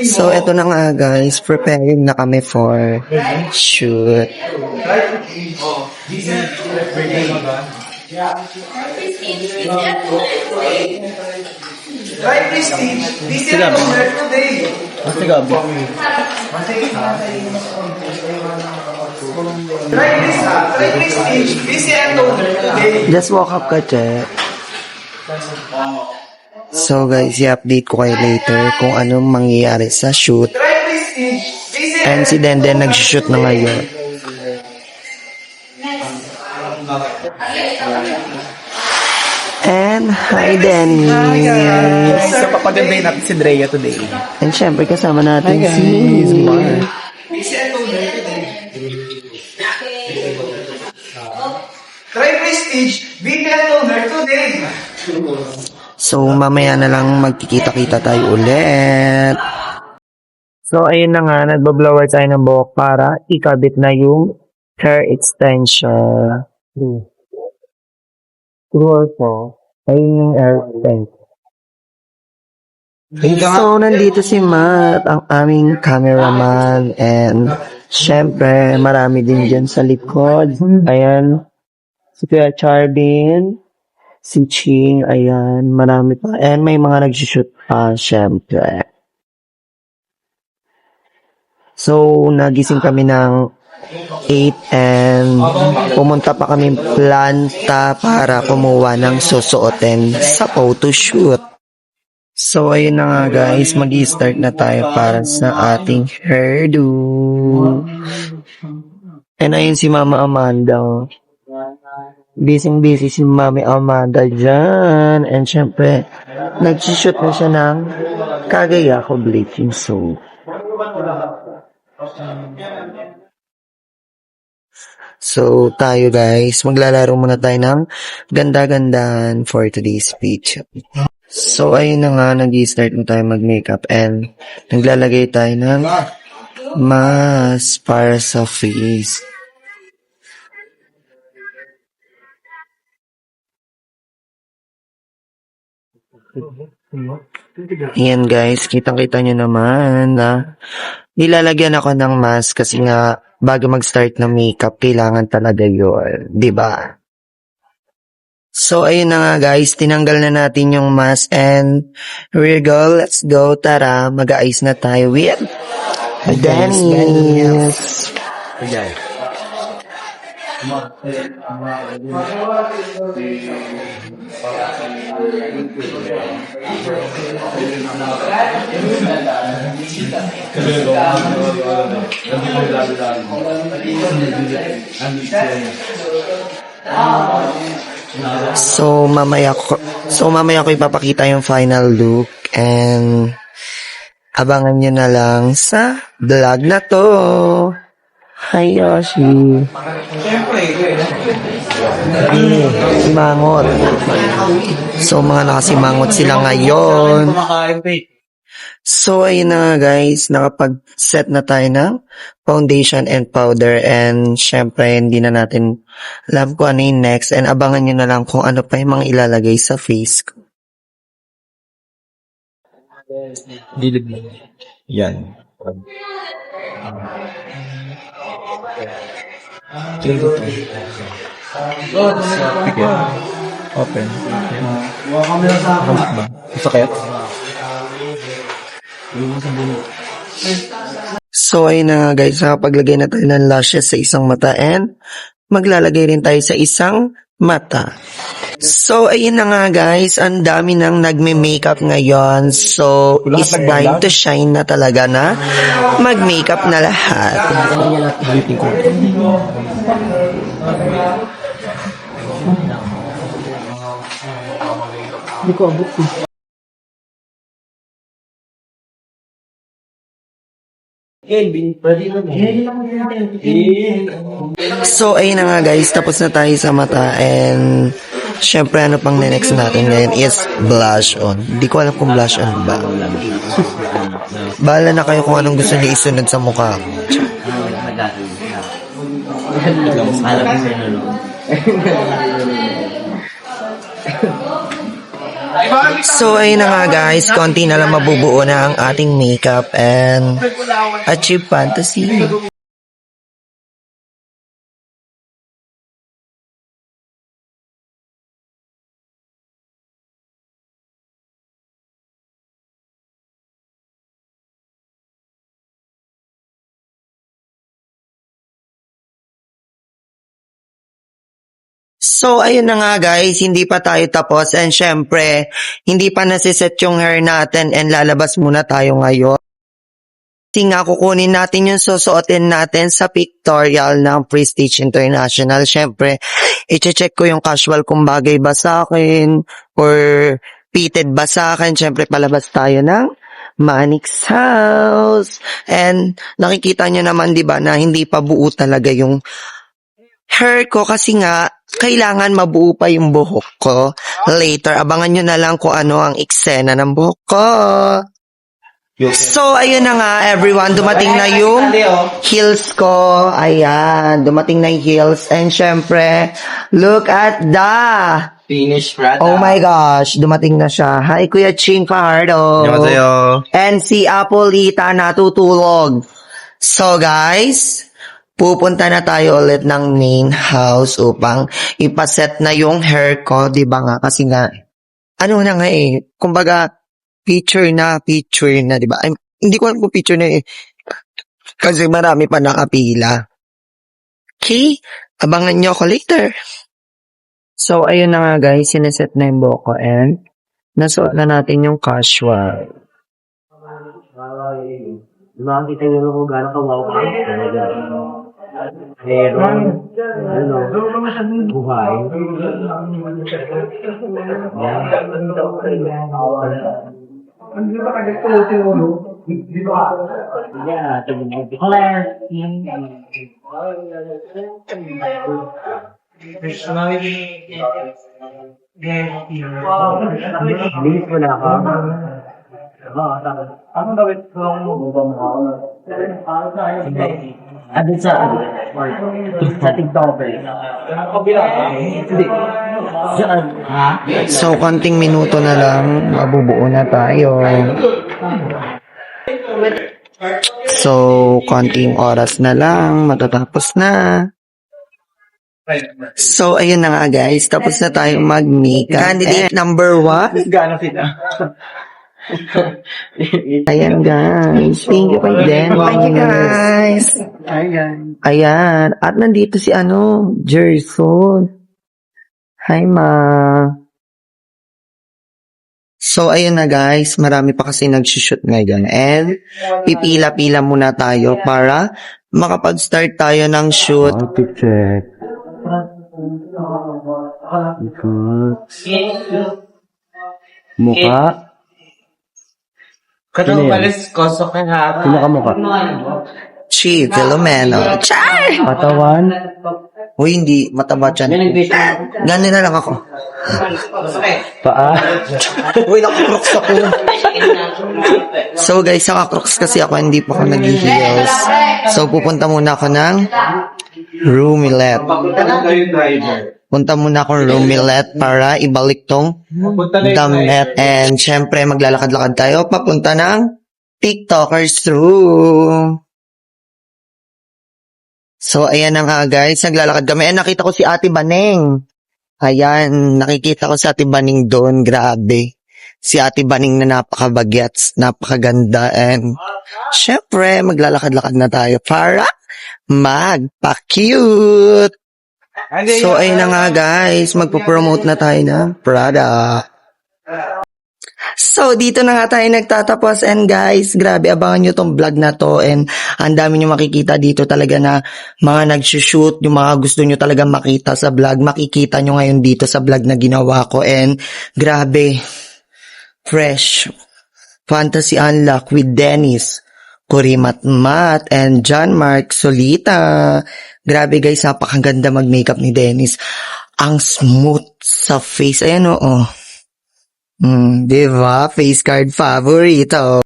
So, eto na nga guys, preparing na kami for shoot. Try Prestige. This is today. Masih gabi. Try Prestige. This is today. Just walk up ka, Che. So guys, i-update ko kayo later kung anong mangyayari sa shoot. Try Prestige. This is And si Denden nag-shoot na ngayon. And hi Dennis. So, papagandahin natin si Drea today. And syempre kasama natin si Mar. This is today. Try Prestige. Be today. So mamaya na lang magkikita-kita tayo ulit. So ayun na nga, nagbablower tayo ng buhok para ikabit na yung hair extension. True or false? Ayun yung hair extension. So nandito si Matt, ang aming cameraman, and syempre marami din dyan sa likod. Ayan, si Kuya Charbin, si Ching, ayan, marami pa. And may mga nag-shoot pa, syempre. So, nagising kami ng 8 and pumunta pa kami planta para kumuha ng susuotin sa photoshoot. So, ayun na nga guys, mag-i-start na tayo para sa ating hairdo. And ayun si Mama Amanda. Busy si Mami Amanda dyan. And syempre, nag-shoot na siya ng Kagayako bleaching soap. So, tayo guys, maglalaro muna tayo ng ganda-gandahan for today's picture. So, ayun na nga, nag-start na tayo mag-makeup and naglalagay tayo ng mask para sa face. Ayan guys, kitang-kita nyo naman na nilalagyan ako ng mask kasi nga bago mag-start ng makeup, kailangan talaga yun. Diba? So, ayun na nga guys, tinanggal na natin yung mask and here we go, let's go, tara, mag-aayos na tayo with Dennis. So mamaya ko ipapakita yung final look and abangan nyo na lang sa vlog na to. Hi Yoshi. Simangot. So mga nakasimangot sila ngayon. So ayun na nga guys, nakapag-set na tayo ng foundation and powder and syempre hindi na natin alam kung ano yung next and abangan nyo na lang kung ano pa yung mga ilalagay sa face ko. Dilid mo. Yan. Chill dito. Sige. Open. Ba? Sakit? So ayun na nga guys, nakapaglagay na tayo ng lashes sa isang mata and maglalagay rin tayo sa isang mata. So ayun na nga guys, ang dami nang nagme-makeup ngayon. So it's time to shine na talaga na mag-makeup na lahat. Hindi ko abot. So ayun na nga guys, tapos na tayo sa mata and syempre ano pang next natin ngayon is blush on. Hindi ko alam kung blush on ba. Bahala na kayo kung anong gusto niyo isunod sa mukha ko. So, ayun na nga guys, konti na lang mabubuo na ang ating makeup and achieve fantasy. So, ayun na nga guys, hindi pa tayo tapos and syempre, hindi pa nasiset yung hair natin and lalabas muna tayo ngayon. Kasi nga, kukunin natin yung susuotin natin sa pictorial ng Prestige International. Syempre, i-check ko yung casual kung bagay ba sa akin or fitted ba sa akin. Syempre, palabas tayo ng Manik's house. And nakikita nyo naman, di ba, na hindi pa buo talaga yung hair ko kasi nga, kailangan mabuo pa yung buhok ko. Later, abangan nyo na lang kung ano ang eksena ng buhok ko. So, ayun na nga, everyone. Dumating na yung heels ko. Ayan, dumating na yung heels. And syempre, look at the... Finish, Prada. Oh my gosh, dumating na siya. Hi, Kuya Ching Fajardo. And si Apolita natutulog. So, guys, pupunta na tayo ulit ng main house upang ipaset na yung hair ko, di ba nga? Kasi nga, ano na nga eh, kumbaga, picture na, di ba? Hindi ko alam kung picture na eh. Kasi marami pa nakapila. Okay, abangan nyo ako later. So, ayun na nga guys, sineset na yung buhok ko and nasuot na natin yung casual. Makikita nyo kung gano'n ka-wow ka. Meron. Ano? Buhay. Hindi ba kagad ito ulo? Di ba? Yeah, Claire. Bilis mo na ako. Anong gawin ko ang mababa mo? Adun sa TikTok. Hindi. So, konting minuto na lang, mabubuo na tayo. So, konting oras na lang, matatapos na. So, ayun na nga guys, tapos na tayo mag-makeup. Candidate number 1? Gano'n sila? Ayan guys, thank you kay Den. Thank you guys. Ayan, at nandito si Jerson. Hi ma. So ayun na guys, marami pa kasi nag-shoot ngayon and pipila-pila muna tayo para makapag-start tayo ng shoot. Check. Mukha. Katong palis ko sa kanya. Sino ka mukha? Chi, Filomeno. Char! Katawan. Uy, hindi mataba dyan. Ganun na lang ako. Paa. Uy, nakakroks ako. So guys, nakakroks kasi ako, hindi pa ako nag-heels. So pupunta muna ako ng Rumilet. Punta muna ako ng Rumilet para ibalik tong damit. And syempre, maglalakad-lakad tayo papunta ng TikTokers room. So, ayan na nga guys, naglalakad kami. And nakita ko si Ate Baneng. Ayan, nakikita ko si Ate Baneng doon. Grabe. Si Ate Baneng na napakabagyats, napakaganda. And syempre, maglalakad-lakad na tayo para magpa-cute. So, ayun na nga guys, magpo-promote na tayo ng product. So, dito na nga tayo nagtatapos and guys, grabe, abangan nyo tong vlog na to and ang dami nyo makikita dito talaga na mga nagsushoot, yung mga gusto nyo talaga makita sa vlog, makikita nyo ngayon dito sa vlog na ginawa ko and grabe, fresh, fantasy unlock with Dennis, Kurimat Mat, and John Mark Solita. Grabe guys, napakaganda mag-makeup ni Dennis. Ang smooth sa face, ayan oo. Diba? Face card favorito.